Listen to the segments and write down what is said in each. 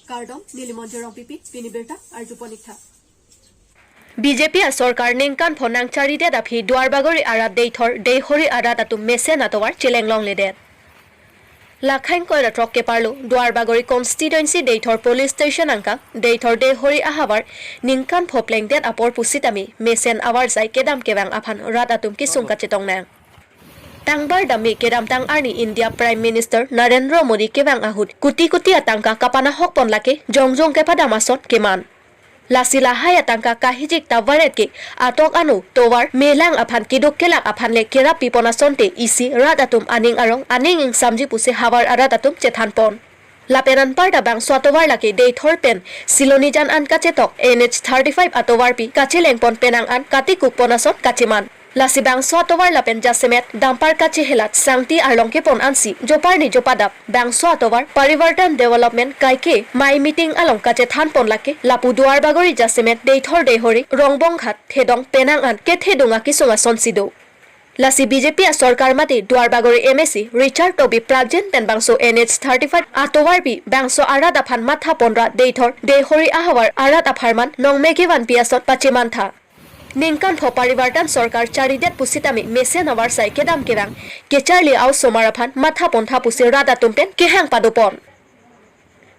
Kardom, Nilimonjerong Pipi, Piniberta, Arjuponikta. BJP सरकार निंकान फोनांग चारिदे दाफी दुआरबागरी आरात देहरी आरात आतु मेसेन आतवार चिलेंगलंग लेदे लाखाइन कोयला truck के पारलु दुआरबागरी constituency देथर police station अंका देथर देहरी आहावार निंकान फोप्लेंग देत अपर पुसितामी मेसेन आवार जाय केदाम केवांग आफान रात Atum किसुंका चितंगनां Tangbar dami kedam tang arni India Prime Minister Narendra Modi kewang ahut kuti atangka kapana hok pon lake jongjong ke pada masot keman lasila hai atangka kahijik tawaret ke atok anu towar melang aphan kiduk kelak aphan le kera pipona sonte isi radatum aning arong aning ing samji puse hawar aradatum chethan pon lapenan parda bang swatowar lake dei thorpen siloni jan an kachetok NH35 atowar pi kacheleng pon penang an katikuk ponasot kachiman Lasibang swatowar lapen jasemet dampar kache helat sangti arlongke pon ansi jopar ni jopadap bang swatowar parivartan development kaike mai meeting along kache than pon lake lapu duar bagori jasemet deithor dehori rongbong khat thedong penang an ke thedunga kisonga sonsido Lasi BJP सरकार माते दुआर बागरी MSC Richard Toby Prajen ten bangso NH35 atowar bi bangso arat afan matha ponra deithor dehori ahawar arat afarman nongmekewan piasot pachiman tha Ningkan pho parivartan सरकार चारिदेत pusitami mesen awar sai kedam kerang kecharli au somaraphan matha pontha pusi rada tumpen kehang padopon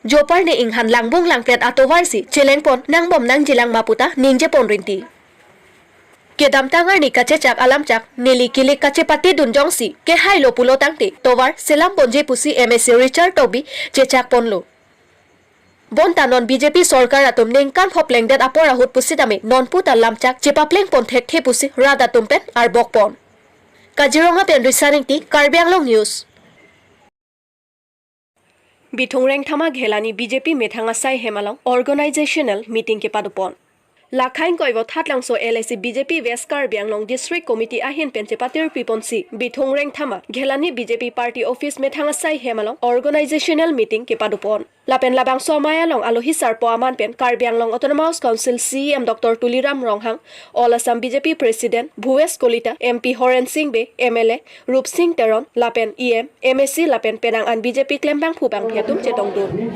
Jopar ni inghan langbung langpet atowar si chelengpon nangbom nangjilang maputa ningje pon rinti Kedam tangar ni kache chak alam chak nili kili kache pati dunjong si ke hai lo pulo tangti towar selam bonje pusi MSC Richard Toby chechak ponlo Bontanon BJP सरकार atum ningkan phopleng det apora hut pusitami nonputa lamchak chepapleng pon thekhe pusi rada tumpen ar bokpon Kajironga pen risaningti Karbi Anglong News Bitongreng thama ghelani BJP methanga sai hemalong organizational meeting ke padupon Lakhain koibo thatlangso LIC BJP West Karbi Anglong District Committee ahin penchepatir piponsi Bitongreng thama ghelani BJP party office methanga sai hemalong organizational meeting ke padupon Lapen labang somaya long alohi sarpo aman pen Karbi Anglong Autonomous Council CM Dr. Tuliram Ronghang All Assam BJP President Bhues Kolita MP Horen Singh Be MLA Rup Singh Teron Lapen EM MSC Lapen Penang an BJP Klembang Phubang Phiatum Chetong Dun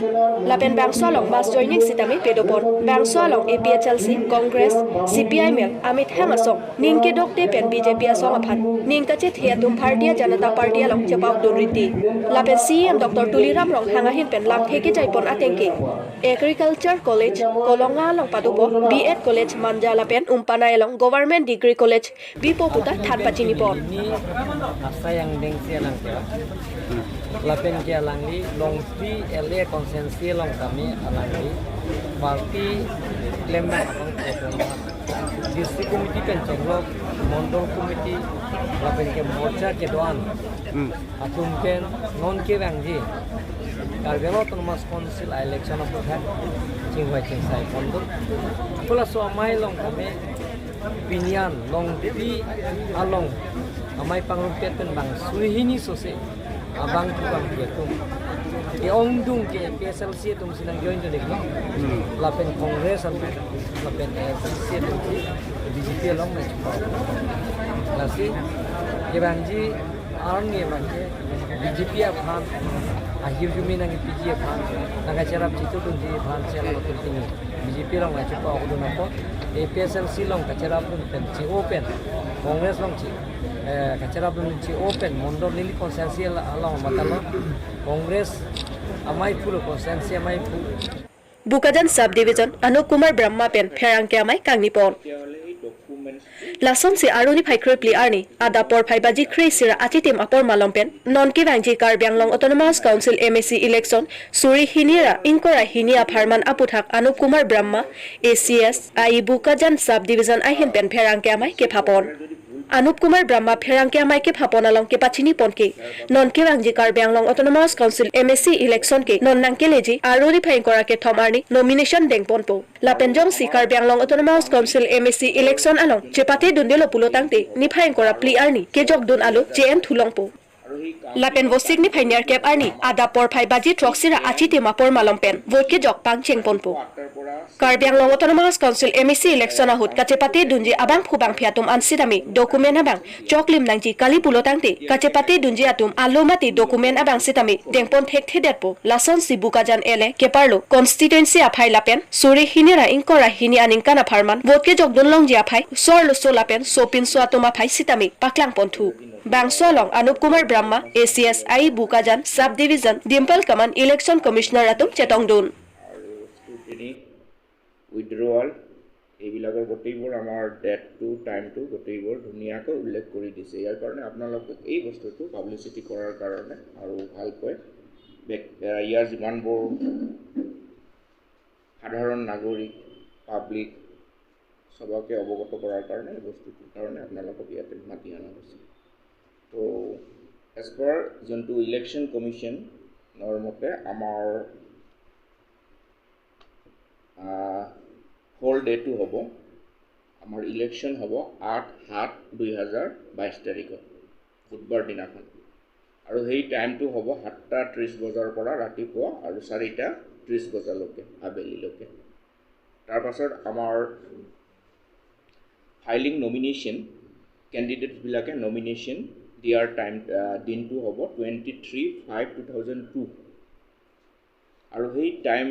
Lapen bang solong mass joining sitami pedopon bang solong APHLC Congress CPI Mel Amit Hangasong Ningke Dokte pen BJP asong aphan Ningka chet hiatum Bharatiya Janata Party along chepau Duriti Lapen CM Dr. Tuliram Ronghang ahin pen lamtheke pon atengke Agriculture College Kolonga long padupo B.Ed College Manjala pen umpana elong Government Degree College Bipo puta thanpachini pon asayang deng sialang lapen ke alangli long pi LA konsensi long kami alangli party klema district committee pen chenglok mondol committee lapen ke morcha ke doan atum pen non ke bangji Karbi Autonomous Council election of the Chingwai Chingsai Pondo. Pula so amai long kami pinyan long pi along amai pangrumpet pen bang surihini sose abang tukang ketum. Ke ongdung ke PSLC tum silang join to dekno. Lapen Congress alpen lapen FCC tum BJP long na chupa. Lasi ke bangji arang ye bangje BJP aphan Akhir jumi nangi PGF nanga cerap citu tunji phan cerap tunji BJP long ngacu pa aku donapo APSLC long kacerap pen ci open Congress long ci kacerap ci open mondor lili konsensi long matalo Congress amai pulo konsensi amai pu Bukajan subdivision Anup Kumar Brahma pen pherangke amai kangnipon Lasom si aruni phai kripli arni ada por phai baji khri sira atitim apor malompen non ki bangji Karbi Anglong Autonomous Council MSC election suri hinira inkora hinia pharman aputhak Anup Kumar Brahma ACS ai Bukajan subdivision ahin pen pherangke amai ke phapon Anup Kumar Brahma pherangke amai ke phapon along ke pachini ponke non ke bangji Karbi Anglong Autonomous Council MSC election ke non nangke leji aruni phai kora ke thomarni nomination dengpon po lapenjong si Karbi Anglong Autonomous Council MSC election along chepate dundelo pulotangte ni phain kora pli arni ke jok dun alu JM thulongpo lapen vosik ni phainiar kep arni ada por phai baji troxira achi te mapor malompen vote ke jok pang chengponpo Karbi Anglong Autonomous Council MEC election ahut kacepati dunji abang phubang phiatum ansidami dokumen abang choklim nangji kali pulotangti kacepati dunji atum alomati dokumen abang sitami dengpon thek thedetpo lason sibukajan ele keparlo constituency aphai lapen suri hinira inkora hini aninkana pharman votke jogdonlong ji aphai sorlo solapen sopin soatuma phai sitami paklang ponthu Bangsolong Anup Kumar Brahma ACS ai bukajan sub division Dimple Kaman election commissioner atum chetongdun withdrawal এইবিলাকৰ গোটেইবোৰ আমাৰ ডেটটো টাইমটো গোটেইবোৰ ধুনীয়াকৈ উল্লেখ কৰি দিছে ইয়াৰ কাৰণে আপোনালোকে এই বস্তুটো পাব্লিচিটি কৰাৰ কাৰণে আৰু ভালকৈ ইয়াৰ যিমানবোৰ সাধাৰণ নাগৰিক পাব্লিক সবকে অৱগত কৰাৰ কাৰণে এই বস্তুটোৰ কাৰণে আপোনালোকক ইয়াতে মাতি অনা হৈছে তো এজ পাৰ যোনটো ইলেকশ্যন কমিশ্যনৰ মতে আমাৰ হোল ডেটো হ'ব আমাৰ ইলেকশ্যন হ'ব 8/7/2022 তাৰিখত বুধবাৰ দিনাখন আৰু সেই টাইমটো হ'ব 7:30 বজাৰ পৰা ৰাতিপুৱা আৰু 4:30 বজালৈকে আবেলিলৈকে তাৰপাছত আমাৰ ফাইলিং নমিনেশ্যন কেণ্ডিডেটবিলাকে নমিনেশ্যন দিয়াৰ টাইম দিনটো হ'ব 23/5/2002 আৰু সেই টাইম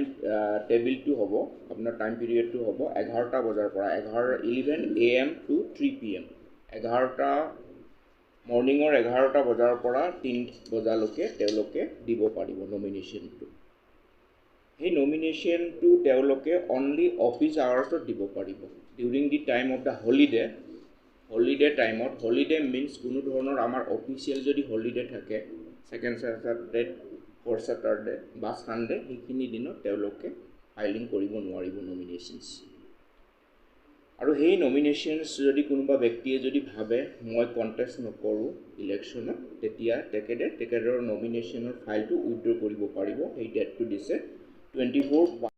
টেবিলটো হ'ব আপোনাৰ টাইম পিৰিয়ডটো হ'ব 11টা বজাৰ পৰা 11 AM to 3 PM 11টা মৰ্নিঙৰ 11টা বজাৰ পৰা 3 বজালৈকে তেওঁলোকে দিব পাৰিব নমিনেশ্যনটো সেই নমিনেশ্যনটো তেওঁলোকে অনলি অফিচ আৱাৰ্ছত দিব পাৰিব during the time of the holiday টাইমত হলিডে মিনছ কোনো ধৰণৰ আমাৰ অফিচিয়েল যদি হলিডে থাকে ছেকেণ্ড ছেটাৰডে ফ'ৰ ছেটাৰডে বা ছানডে সেইখিনি দিনত তেওঁলোকে ফাইলিং কৰিব নোৱাৰিব নমিনেশ্যনছ আৰু সেই নমিনেশ্যনছ যদি কোনোবা ব্যক্তিয়ে যদি ভাবে মই কণ্টেষ্ট নকৰোঁ ইলেকশ্যনত তেতিয়া তেখেতৰ নমিনেশ্যনৰ ফাইলটো উইথড্ৰ কৰিব পাৰিব সেই ডেটটো দিছে 24